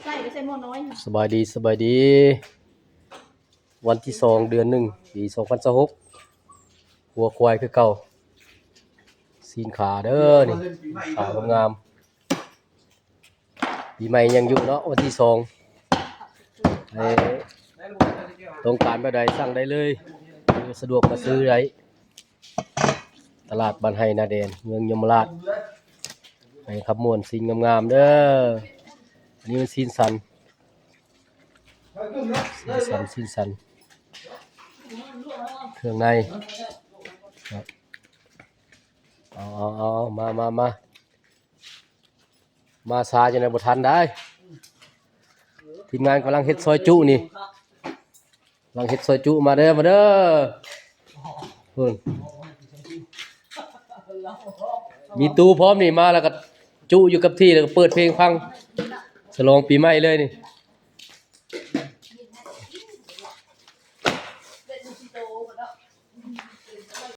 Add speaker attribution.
Speaker 1: ใส่ก็ใส่หม้อน้อย
Speaker 2: สบายดีสบายดีวันที่2เดือน1ปี2026หัวควายคือเก่าซีนขาเด้อนี่ขางามๆปีใหม่ยังอยู่เนาะวันที่2ให้ต้องการแบบใดสั่งได้เลยสะดวกมาซื้อได้ตลาดบ้านไห้นาแดนเมืองยมราชให้ขับม่วนซีนงามๆเด้ออันนี้มันซีนสันเครื่องในครับเอามาซาจะในบทันได้ทีมงานกำลังเฮ็ดซอยจุนี่กำลังเฮ็ดซอยจุมาเด้อพุ่นมีตู้พร้อมนี่มาแล้วก็จุอยู่กับที่แล้วก็เปิดเพลงฟังฉลองปีใหม่เลยนี่